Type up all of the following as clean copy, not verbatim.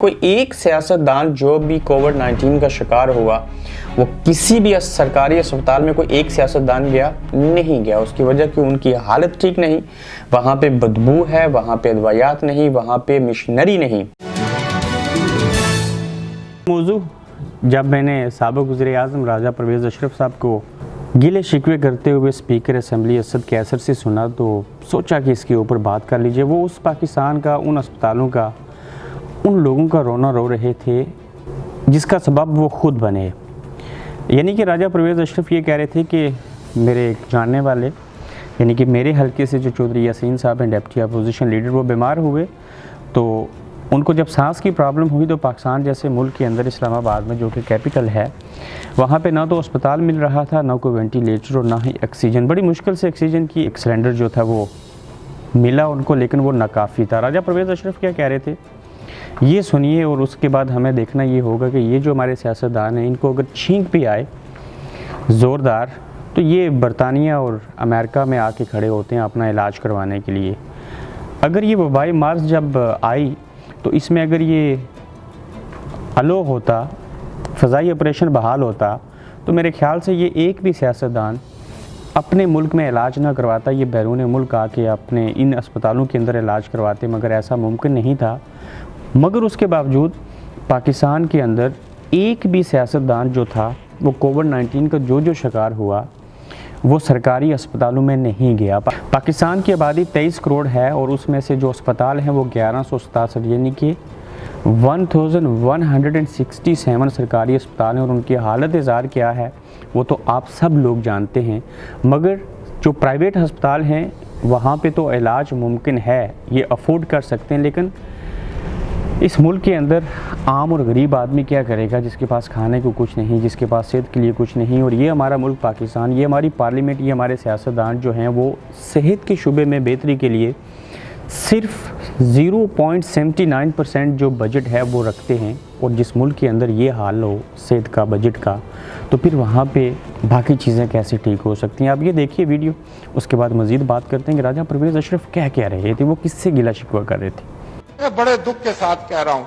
کوئی ایک سیاستدان جو بھی کووڈ-19 کا شکار ہوا وہ کسی بھی سرکاری اسپتال میں کوئی ایک سیاستدان نہیں گیا. اس کی وجہ کہ ان کی حالت ٹھیک نہیں, وہاں پہ بدبو ہے, وہاں پہ ادویات نہیں, وہاں پہ مشنری نہیں. موضوع جب میں نے سابق وزیر اعظم راجہ پرویز اشرف صاحب کو گلے شکوے کرتے ہوئے اسپیکر اسمبلی اسد کیسر سے سنا تو سوچا کہ اس کے اوپر بات کر لیجئے. وہ اس پاکستان کا, ان اسپتالوں کا, ان لوگوں کا رونا رو رہے تھے جس کا سبب وہ خود بنے. یعنی کہ راجہ پرویز اشرف یہ کہہ رہے تھے کہ میرے جاننے والے یعنی کہ میرے حلقے سے جو چودھری یاسین صاحب ہیں ڈیپٹی اپوزیشن لیڈر, وہ بیمار ہوئے تو ان کو جب سانس کی پرابلم ہوئی تو پاکستان جیسے ملک کے اندر اسلام آباد میں جو کہ کیپٹل ہے, وہاں پہ نہ تو اسپتال مل رہا تھا, نہ کوئی وینٹیلیٹر اور نہ ہی آکسیجن. بڑی مشکل سے آکسیجن کی ایک سلنڈر جو تھا وہ ملا ان کو, لیکن وہ ناکافی تھا. راجہ پرویز اشرف کیا کہہ رہے تھے یہ سنیے, اور اس کے بعد ہمیں دیکھنا یہ ہوگا کہ یہ جو ہمارے سیاستدان ہیں ان کو اگر چھینک بھی آئے زوردار تو یہ برطانیہ اور امریکہ میں آ کے کھڑے ہوتے ہیں اپنا علاج کروانے کے لیے. اگر یہ وبائی مرض جب آئی تو اس میں اگر یہ الو ہوتا, فضائی آپریشن بحال ہوتا, تو میرے خیال سے یہ ایک بھی سیاستدان اپنے ملک میں علاج نہ کرواتا, یہ بیرون ملک آ کے اپنے ان اسپتالوں کے اندر علاج کرواتے. مگر ایسا ممکن نہیں تھا. مگر اس کے باوجود پاکستان کے اندر ایک بھی سیاستدان جو تھا وہ کووڈ-19 کا جو شکار ہوا وہ سرکاری اسپتالوں میں نہیں گیا. پاکستان کی آبادی 23 کروڑ ہے اور اس میں سے جو اسپتال ہیں وہ 1167 یعنی کہ 1167 سرکاری اسپتال ہیں, اور ان کی حالت زار کیا ہے وہ تو آپ سب لوگ جانتے ہیں. مگر جو پرائیویٹ ہسپتال ہیں وہاں پہ تو علاج ممکن ہے, یہ افورڈ کر سکتے ہیں, لیکن اس ملک کے اندر عام اور غریب آدمی کیا کرے گا جس کے پاس کھانے کو کچھ نہیں, جس کے پاس صحت کے لیے کچھ نہیں. اور یہ ہمارا ملک پاکستان, یہ ہماری پارلیمنٹ, یہ ہمارے سیاستدان جو ہیں وہ صحت کے شعبے میں بہتری کے لیے صرف 0.79% جو بجٹ ہے وہ رکھتے ہیں. اور جس ملک کے اندر یہ حال ہو صحت کا, بجٹ کا, تو پھر وہاں پہ باقی چیزیں کیسے ٹھیک ہو سکتی ہیں. آپ یہ دیکھیے ویڈیو, اس کے بعد مزید بات کرتے ہیں کہ راجہ پرویز اشرف کیا کہہ رہے تھے, وہ کس سے گلہ شکوہ کر رہے تھے. میں بڑے دکھ کے ساتھ کہہ رہا ہوں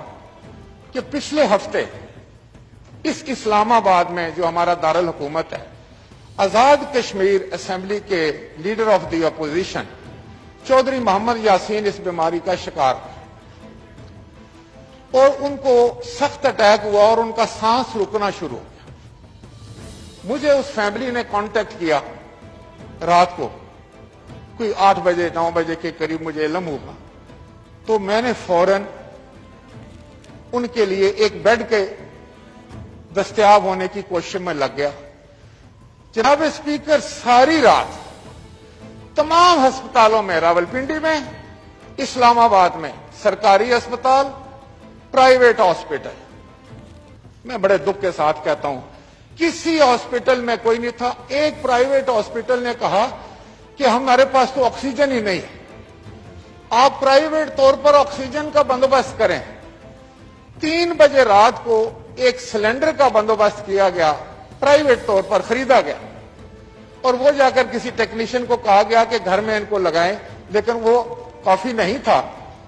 کہ پچھلے ہفتے اس اسلام آباد میں جو ہمارا دارالحکومت ہے, آزاد کشمیر اسمبلی کے leader of the opposition Chaudhry Muhammad Yasin اس بیماری کا شکار تھے اور ان کو سخت اٹیک ہوا اور ان کا سانس رکنا شروع ہو گیا. مجھے اس فیملی نے کانٹیکٹ کیا رات کو کوئی 8 بجے 9 بجے کے قریب مجھے علم ہوا, تو میں نے فوراً ان کے لیے ایک بیڈ کے دستیاب ہونے کی کوشش میں لگ گیا. جناب اسپیکر, ساری رات تمام ہسپتالوں میں, راولپنڈی میں, اسلام آباد میں, سرکاری اسپتال, پرائیویٹ ہاسپٹل, میں بڑے دکھ کے ساتھ کہتا ہوں کسی ہاسپٹل میں کوئی نہیں تھا. ایک پرائیویٹ ہاسپٹل نے کہا کہ ہمارے پاس تو آکسیجن ہی نہیں, آپ پرائیویٹ طور پر آکسیجن کا بندوبست کریں. 3 بجے رات کو ایک سلنڈر کا بندوبست کیا گیا, پرائیویٹ طور پر خریدا گیا, اور وہ جا کر کسی ٹیکنیشین کو کہا گیا کہ گھر میں ان کو لگائیں, لیکن وہ کافی نہیں تھا,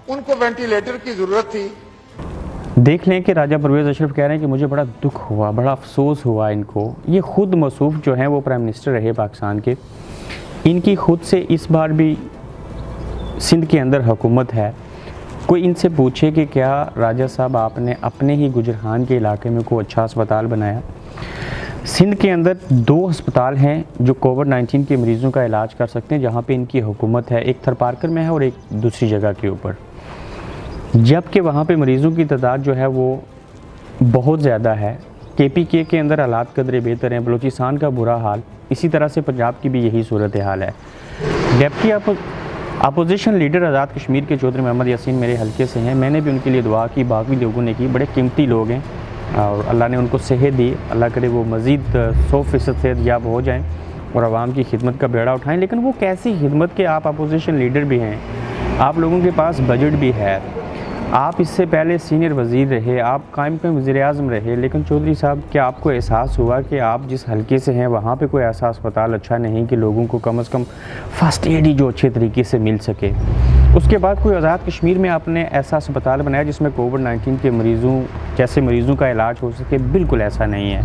ان کو وینٹیلیٹر کی ضرورت تھی. دیکھ لیں کہ راجہ پرویز اشرف کہہ رہے ہیں کہ مجھے بڑا دکھ ہوا, بڑا افسوس ہوا ان کو. یہ خود موصوف جو ہیں وہ پرائم منسٹر رہے پاکستان کے, ان کی خود سے اس بار بھی سندھ کے اندر حکومت ہے. کوئی ان سے پوچھے کہ کیا راجہ صاحب آپ نے اپنے ہی گجرہان کے علاقے میں کوئی اچھا اسپتال بنایا. سندھ کے اندر 2 ہسپتال ہیں جو کووڈ-19 کے مریضوں کا علاج کر سکتے ہیں, جہاں پہ ان کی حکومت ہے. ایک تھر پارکر میں ہے اور ایک دوسری جگہ کے اوپر, جبکہ وہاں پہ مریضوں کی تعداد جو ہے وہ بہت زیادہ ہے. KPK کے اندر حالات قدرے بہتر ہیں, بلوچستان کا برا حال, اسی طرح سے پنجاب کی بھی یہی صورتحال ہے. Deputy opposition leader Azad Kashmir کے چودھری محمد یاسین میرے حلقے سے ہیں. میں نے بھی ان کے لیے دعا کی, باقی لوگوں نے کی. بڑے قیمتی لوگ ہیں اور اللہ نے ان کو صحت دی. اللہ کرے وہ مزید 100% صحت یاب ہو جائیں اور عوام کی خدمت کا بیڑا اٹھائیں. لیکن وہ کیسی خدمت کہ آپ اپوزیشن لیڈر بھی ہیں, آپ لوگوں کے پاس بجٹ بھی ہے, آپ اس سے پہلے سینئر وزیر رہے, آپ قائم وزیر اعظم رہے, لیکن چودھری صاحب کیا آپ کو احساس ہوا کہ آپ جس حلقے سے ہیں وہاں پہ کوئی ایسا اسپتال اچھا نہیں کہ لوگوں کو کم از کم فرسٹ ایڈ ہی جو اچھے طریقے سے مل سکے؟ اس کے بعد کوئی آزاد کشمیر میں آپ نے ایسا اسپتال بنایا جس میں کووڈ-19 کے مریضوں کا علاج ہو سکے؟ بالکل ایسا نہیں ہے.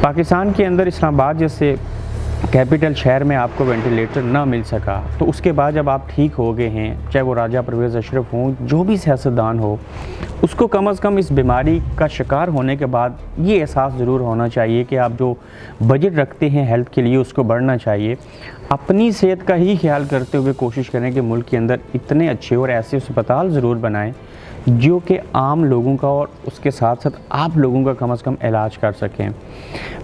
پاکستان کے اندر اسلام آباد جیسے کیپٹل شہر میں آپ کو وینٹیلیٹر نہ مل سکا, تو اس کے بعد جب آپ ٹھیک ہو گئے ہیں, چاہے وہ راجہ پرویز اشرف ہوں, جو بھی سیاستدان ہو, اس کو کم از کم اس بیماری کا شکار ہونے کے بعد یہ احساس ضرور ہونا چاہیے کہ آپ جو بجٹ رکھتے ہیں ہیلتھ کے لیے اس کو بڑھنا چاہیے. اپنی صحت کا ہی خیال کرتے ہوئے کوشش کریں کہ ملک کے اندر اتنے اچھے اور ایسے اسپتال ضرور بنائیں جو کہ عام لوگوں کا اور اس کے ساتھ ساتھ آپ لوگوں کا کم از کم علاج کر سکیں.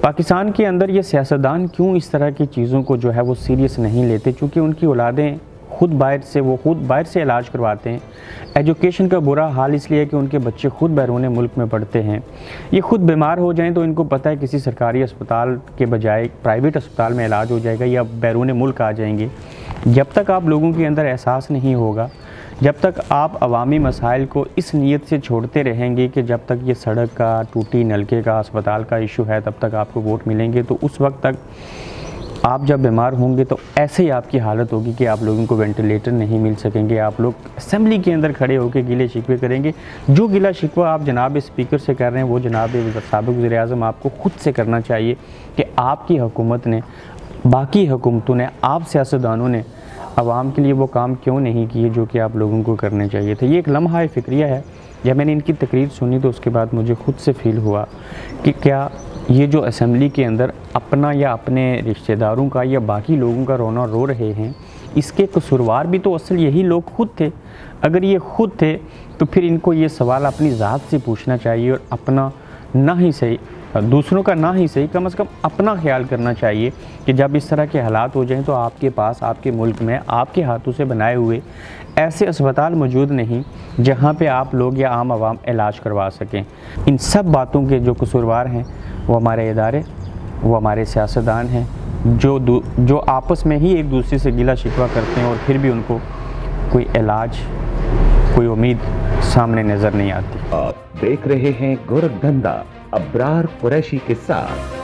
پاکستان کے اندر یہ سیاستدان کیوں اس طرح کی چیزوں کو جو ہے وہ سیریس نہیں لیتے؟ چونکہ ان کی اولادیں خود باہر سے علاج کرواتے ہیں. ایجوکیشن کا برا حال اس لیے کہ ان کے بچے خود بیرون ملک میں پڑھتے ہیں. یہ خود بیمار ہو جائیں تو ان کو پتہ ہے کسی سرکاری اسپتال کے بجائے پرائیویٹ اسپتال میں علاج ہو جائے گا یا بیرون ملک آ جائیں گے. جب تک آپ لوگوں کے اندر احساس نہیں ہوگا, جب تک آپ عوامی مسائل کو اس نیت سے چھوڑتے رہیں گے کہ جب تک یہ سڑک کا, ٹوٹی نلکے کا, اسپتال کا ایشو ہے تب تک آپ کو ووٹ ملیں گے, تو اس وقت تک آپ جب بیمار ہوں گے تو ایسے ہی آپ کی حالت ہوگی کہ آپ لوگوں کو وینٹیلیٹر نہیں مل سکیں گے. آپ لوگ اسمبلی کے اندر کھڑے ہو کے گلے شکوے کریں گے. جو گلا شکوہ آپ جناب اسپیکر سے کر رہے ہیں وہ جناب سابق وزیر اعظم آپ کو خود سے کرنا چاہیے کہ آپ کی حکومت نے, باقی حکومتوں نے, آپ سیاستدانوں نے عوام کے لیے وہ کام کیوں نہیں کیے جو کہ آپ لوگوں کو کرنے چاہیے تھے. یہ ایک لمحہ فکریہ ہے. جب میں نے ان کی تقریر سنی تو اس کے بعد مجھے خود سے فیل ہوا کہ کیا یہ جو اسمبلی کے اندر اپنا یا اپنے رشتہ داروں کا یا باقی لوگوں کا رونا رو رہے ہیں, اس کے قصوروار بھی تو اصل یہی لوگ خود تھے. اگر یہ خود تھے تو پھر ان کو یہ سوال اپنی ذات سے پوچھنا چاہیے اور اپنا نہ ہی صحیح, دوسروں کا نہ ہی صحیح, کم از کم اپنا خیال کرنا چاہیے کہ جب اس طرح کے حالات ہو جائیں تو آپ کے پاس, آپ کے ملک میں آپ کے ہاتھوں سے بنائے ہوئے ایسے اسپتال موجود نہیں جہاں پہ آپ لوگ یا عام عوام علاج کروا سکیں. ان سب باتوں کے جو قصوروار ہیں وہ ہمارے ادارے, وہ ہمارے سیاستدان ہیں جو آپس میں ہی ایک دوسرے سے گلا شکوہ کرتے ہیں اور پھر بھی ان کو کوئی علاج, کوئی امید سامنے نظر نہیں آتی. آپ دیکھ رہے ہیں گورکھدھندا ابرار قریشی کے ساتھ.